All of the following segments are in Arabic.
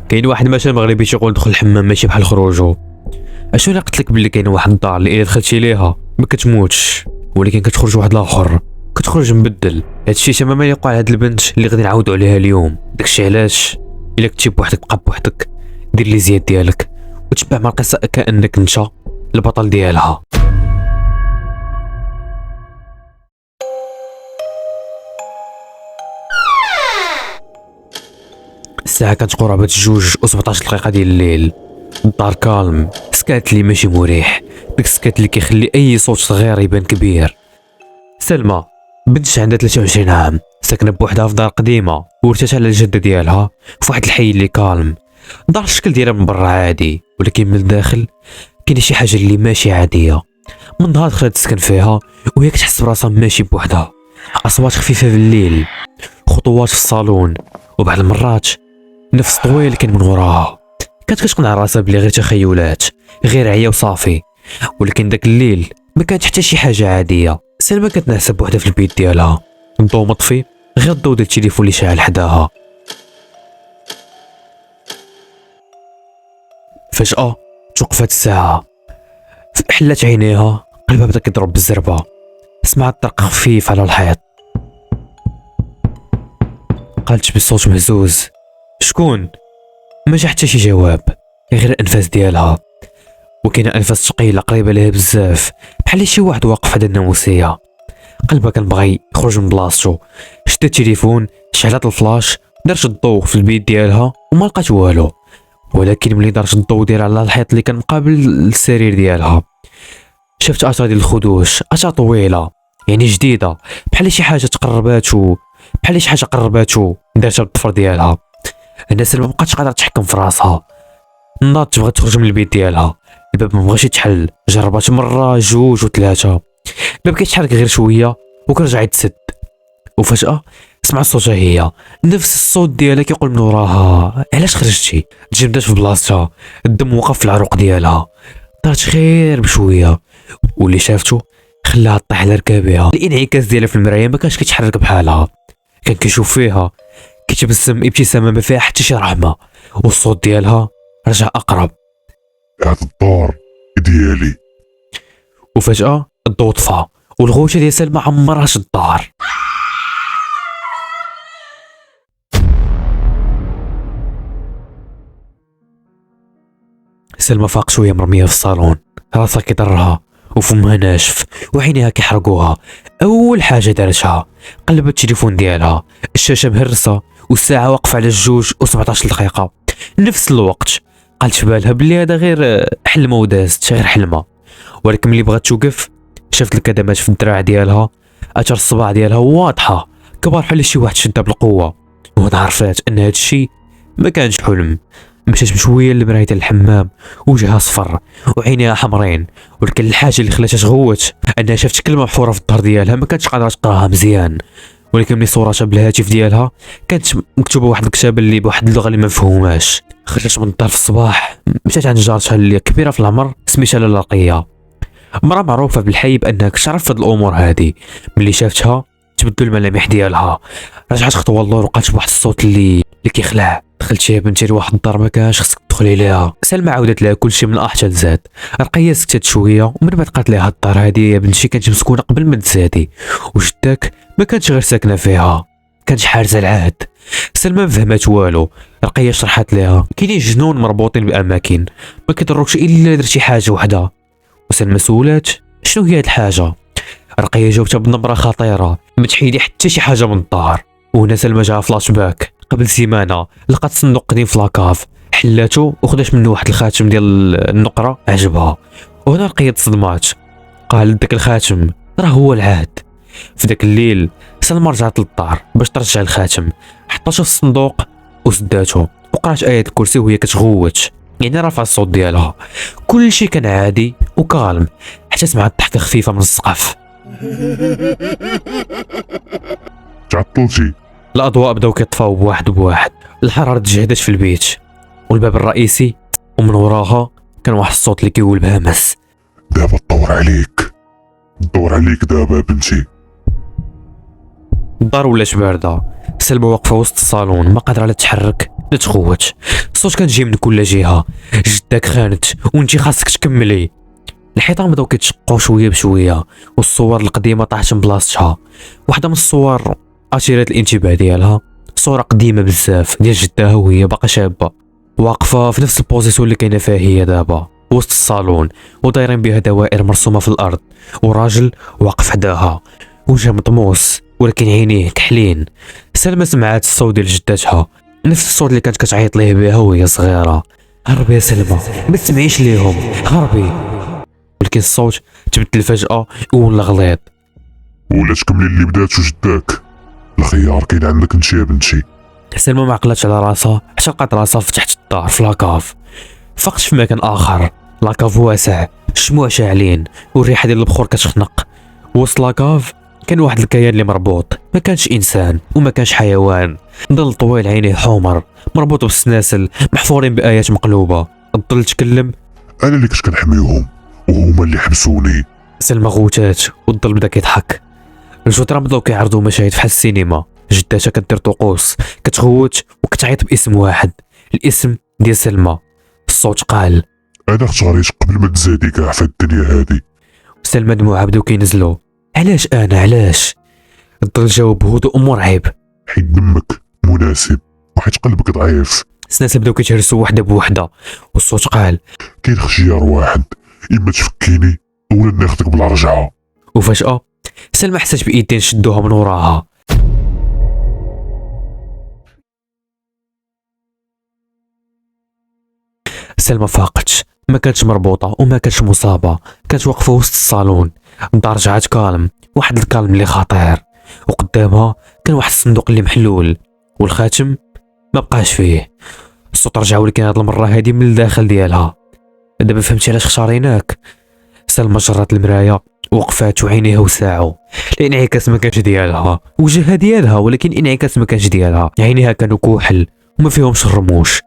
كاين واحد مثل مغربي تيقول دخل الحمام ماشي بحال خروجو. اشنو اللي قلت لك بلي كاين واحد الدار اللي الا دخلتي ليها ما كتموتش ولكن كتخرج واحد الاخر، كتخرج مبدل. هادشي تماما يقع على هاد البنت اللي غادي نعاودوا عليها اليوم. داكشي علاش الا كنتي بوحدك بقى بوحدك، دير لي زياد ديالك وتبع مع القصه كانك انت البطل ديالها. الساعه كانت قرابه 2:17 دقيقه ديال الليل. الدار كالم، سكات اللي ماشي مريح، داك السكات اللي كيخلي اي صوت صغير يبان كبير. سلمى بنت عندها 23 عام، ساكنه بوحدها في دار قديمه ورثتها على الجده ديالها في واحد الحي اللي كالم. دار الشكل ديالها من برا عادي ولكن من الداخل كاين شي حاجه اللي ماشي عاديه. من نهار دخلت تسكن فيها وهي كتحس براسها ماشي بوحدها. اصوات خفيفه في الليل، خطوات في الصالون، وبعض المرات نفس طويل كان من وراها. كانت كتقنع راسها بلي غير تخيلات، غير عيا وصافي. ولكن داك الليل ما كانت حتى شي حاجه عاديه. سلمى كانت ناعسه بوحدها في البيت ديالها، الضو مطفي، غير الضو ديال التليفون اللي شاعل حداها. فجأة توقفات الساعة، حلات عينيها، قلبها بدا كيضرب بالزربة. سمعت طرق خفيف على الحيط، قالت بصوت مهزوز: شكون؟ ما جا حتى شي جواب، غير الانفاس ديالها، وكاينه انفاس ثقيله قريبه ليها بزاف، بحال شي واحد واقف حدا الناموسيه. قلبها كان بغى يخرج من بلاصتو، شدت التليفون، شعلت الفلاش، دارت الضوء في البيت ديالها وما لقات والو. ولكن ملي دارت الضوء ديالها على الحيط اللي كان مقابل السرير ديالها، شافت اثار ديال الخدوش، اثار طويله يعني جديده، بحال شي حاجه تقرباتو، بحال شي حاجه قرباتو دارتها بالضفر ديالها. هنا سلمى مابقاتش قادره تحكم في راسها، ناضت بغات تخرج من البيت ديالها. الباب ما بغاش يتحل، جربات مره جوج وثلاثه، الباب كيتحرك غير شويه وكرجع يتسد. وفجاه سمعت صوتها هي، نفس الصوت ديالها كيقول من وراها: علاش خرجتي؟ تجمدات في بلاصتها، الدم وقف في العروق ديالها، طارت غير بشويه واللي شافته خلاها طيح على ركابها. الانعكاس ديالها في المرايه ما كانش كيتحرك بحالها، كان كيشوف فيها كيتبسم ابتسامه ما فيها حتى شي رحمه، والصوت ديالها رجع اقرب: هاد الدار ديالي. وفجاه الضوء طفى والغوشه ديال سلمى عمرات الدار. سلمى فاق شويه مرميه في الصالون، راسها كيضرها وفمها ناشف وعينيها كيحرقوها. اول حاجه دارتها قلبت التليفون ديالها، الشاشه مهرسه والساعه واقفه على 2:17 دقيقه. نفس الوقت قالت في بالها بلي هذا غير حلمه ودازت، غير حلمه. ولكن ملي بغات توقف شافت الكدمات في الدراع ديالها، اثر الصباع ديالها واضحه كبار بحال شي واحد شدها بالقوه. وهنا عرفات ان هذا الشيء ما كانش حلم. مشات بشويه لمرايه الحمام، وجهها صفر وعينيها حمرين. ولكن الحاجه اللي خلاتها تغوت انها شافت كلمه محفوره في الظهر ديالها، ما كانتش قادره تقراها مزيان، ولكن ملي صورتها بالهاتف ديالها كانت مكتوبه واحد الكتابه اللي بواحد اللغه اللي ما مفهوماش. خرجت من الدار في الصباح، مشات عند جارتها اللي كبيره في العمر سميتها لاله رقيه، مرا معروفه بالحي بانها كتعرف في هاد الامور هادي. ملي شافتها تبدلوا الملامح ديالها، رجعت خطوه اللور وقالت بواحد الصوت اللي كيخلع: دخلتي يا بنتي لواحد الدار ما كانش خصك تدخلي ليها. سلمى عاودت لها كلشي من الاح حتى لزاد. رقيه سكتت شويه ومن بعد قالت لها: الدار هادي يا بنتي كانت مسكونه قبل ما تزادي، وجداك ما كانش غير ساكنه فيها، كانت حارزه العهد. سلمى ما فهمات والو. رقيه شرحت لها: كاينين جنون مربوطين باماكن ما كيضروكش الا درتي حاجه وحده. وسلمى سولات: شنو هي هاد الحاجه؟ رقيه جاوبتها بنبره خطيره: ما تحيدي حتى شي حاجه من الدار. وهنا سلمى جاها فلاش باك. قبل سيمانه لقات صندوق قديم في لاكاف، حلاتو وخدات منه واحد الخاتم ديال النقره عجبها. وهنا رقيه تصدمات، قالت: داك الخاتم راه هو العهد. في داك الليل سلمى رجعت للدار باش ترجع الخاتم، حطاتو في الصندوق وسداتو وقرات آية الكرسي وهي كتغوت، يعني رافعه الصوت ديالها. كل شيء كان عادي وكالم حتى سمعت ضحكه خفيفه من السقف. تعطلتي؟ الاضواء بداو كيطفاو بواحد بواحد، الحراره تجهدت في البيت والباب الرئيسي، ومن وراها كان واحد الصوت اللي كيقول بهمس: دابا الدور عليك، الدور عليك دابا بنتي. الدار ولات بارده. سلمى واقفه وسط الصالون ما قادره لا تتحرك لا تخوت. الصوت كان جاي من كل جهه. جداك خانت وانتي خاصك تكملي. الحيطان بداو كيتشقوا شويه بشويه والصور القديمه طاحت من بلاصتها. واحده من الصور اثيرت الانتباه ديالها، صوره قديمه بزاف ديال جداها وهي باقا شابه، واقفه في نفس البوزيسيون اللي كاينه فيها هي دابا وسط الصالون، ودايرين بها دوائر مرسومه في الارض، وراجل واقف حداها وجهه مطموس ولكن عينيه كحلين. سلمى سمعات الصوت ديال جداتها، نفس الصوت اللي كانت كتعيط ليه بها وهي صغيره. هربي يا سلمى، ما تسمعيش ليهم، هربي. ولكن الصوت تبدل فجاه ولا غليظ. ولا تكملي اللي بداتو جداك، الخيار كاين عندك انت يا بنتي. سلمى ما عقلتش على راسها حتى لقات راسها في تحت الدار في لاكاف. فقت في مكان اخر، لاكاف واسع، الشموع شاعلين والريحه ديال البخور كتخنق. وسط لاكاف كان واحد الكيان اللي مربوط، ما كانش انسان وما كانش حيوان. ظل طويل عينيه حمر مربوط بالسلاسل محفورين بايات مقلوبه. الظل تكلم: انا اللي كنت كنحميهم وهما اللي حبسوني. سلمى غوتات والظل بدا كيضحك. الجدران بداو كيعرضوا مشاهد بحال السينما. جداتها كدير طقوس، كتغوت وكتعيط باسم واحد، الاسم ديال سلمى. الصوت قال: انا اختاريت قبل ما تزادي كاع في الدنيا هادي. سلمى دموعها بداو كينزلوا. علاش انا علاش؟ الظل جاوب بهدوء مرعب: حيت دمك مناسب وحيت قلبك ضعيف. السناسل بداو كيتهرسوا وحده بوحده، والصوت قال: كاين خيار واحد، اما تفكيني اولا ناخدك بلا رجعه. وفجأة سلمى حسات بإيدين شدوها من وراها. سلمى فاقت، ما كانتش مربوطة وما كانتش مصابة، كانت واقفة وسط الصالون. الدار رجعت كالم، واحد الكالم اللي خطير، وقدامها كان واحد الصندوق اللي محلول والخاتم ما بقاش فيه. الصوت رجع ولكن هاد المرة هادي من الداخل ديالها. دابا فهمتي علاش اختاريناك؟ سلمى جرات المراية وقفات وعينيها وساعوا. الانعكاس ما كانش ديالها، وجهها ديالها ولكن الانعكاس ما كانش ديالها. عينيها كانوا كحل وما فيهمش الرموش،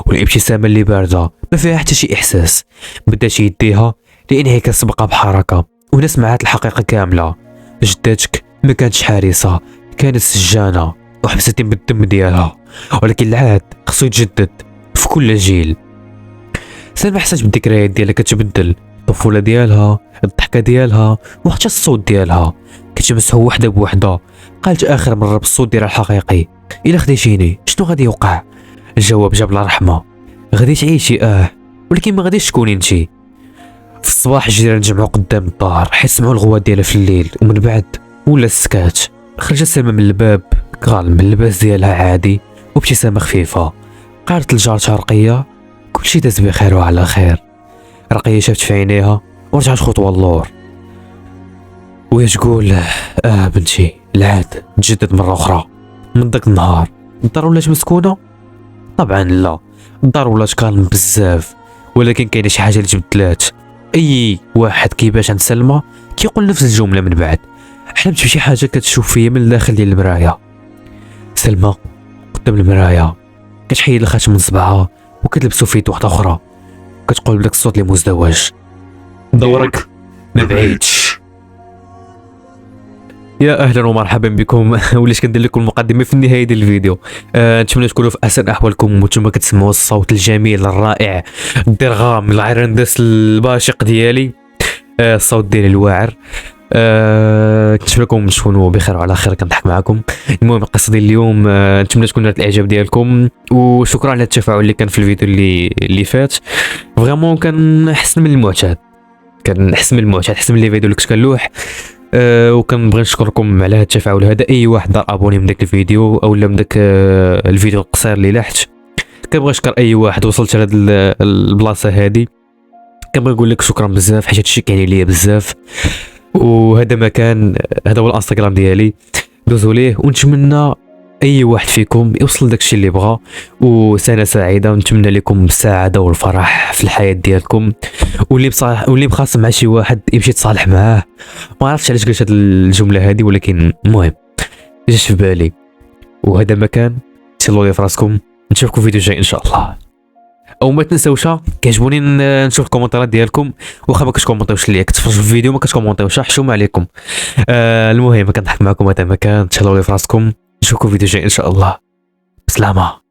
والابتسامه اللي بارده ما فيها حتى شي احساس. بدات يديها الانعكاس بقى بحركه، وهنا سمعت الحقيقه كامله. جداتك ما كانتش حارسه، كانت سجانه وحبستي بالدم ديالها، ولكن العهد خصو يتجدد في كل جيل. سلمى حسات بالذكريات ديالها كتبدل، الطفوله ديالها، الضحكه ديالها وحتى الصوت ديالها كتمسها وحده بوحده. قالت اخر مره بالصوت ديالها الحقيقي: الا خديتيني شنو غادي يوقع؟ الجواب جاب لها رحمه: غادي تعيشي ولكن ما غاديش تكوني انتي. في الصباح الجيران جمعوا قدام الدار حيت سمعوا الغوات ديالها في الليل، ومن بعد ولا السكات. خرجت سلمى من الباب كالم باللباس ديالها عادي وابتسامه خفيفه. قالت لجارتها رقيه: كلشي داز بخير وعلى خير. رقيه شافت في عينيها ورجعت خطوه اللور وهي تقول: بنتي، العهد تجدد مره اخرى. من داك النهار الدار ولات مسكونه؟ طبعا لا، الدار ولات كالم بزاف، ولكن كاينه شي حاجه اللي تبدلات. اي واحد كيباش عند سلمى كيقول نفس الجمله من بعد: حلمت بشي حاجه كتشوف فيا من الداخل ديال المرايه. سلمى قدام المرايه كتحيد الخاتم من صبعها وكتلبسو في يد واحده اخرى، كتقول بداك الصوت اللي مزدوج: دورك ما بعيدش. يا اهلا ومرحبا بكم. وليش كندير لكم المقدمه في النهايه ديال الفيديو. نتمنى تكونوا في احسن احوالكم وانتم كتسمعوا الصوت الجميل الرائع الدرغام العرندس الباشق ديالي، الصوت ديالي الواعر. نتمنى لكم تكونوا بخير وعلى خير. كنضحك معكم. المهم القصه ديال اليوم نتمنى تكون نالت الاعجاب ديالكم، وشكرا على التفاعل اللي كان في الفيديو اللي فات. فريمون كان احسن من المعتاد، احسن من الفيديو اللي كنت كنلوح. وكنبغي نشكركم على هذا التفاعل هذا. اي واحد دار ابوني من داك الفيديو او من داك الفيديو القصير اللي لاحت، كنبغي نشكر اي واحد وصلت لهاد البلاصه هذه. كنبغي نقول لك شكرا بزاف حيت هادشي كيعني ليا بزاف. وهذا مكان، هذا هو الانستغرام ديالي، دوزوا ليه. ونتمنى اي واحد فيكم يوصل داكشي اللي بغا، وسنه سعيده. ونتمنى لكم السعاده والفرح في الحياه ديالكم. واللي مخاصم مع شي واحد يمشي يتصالح معاه. ما عرفتش علاش قلت هاد الجمله هذه، ولكن المهم جات في بالي. وهذا مكان تهلاو لي في راسكم. نشوفكم فيديو جاي ان شاء الله. او ما تنساوش، كيعجبوني نشوف الكومنتات ديالكم، واخا ما كتكومونطيوش ليا كتفرجوا في الفيديو ما كتكومونطيوش، حشومه عليكم. المهم كنضحك معكم. هذا مكان تهلاو لي في راسكم. نشوفكم فيديو جاي ان شاء الله. بسلامه.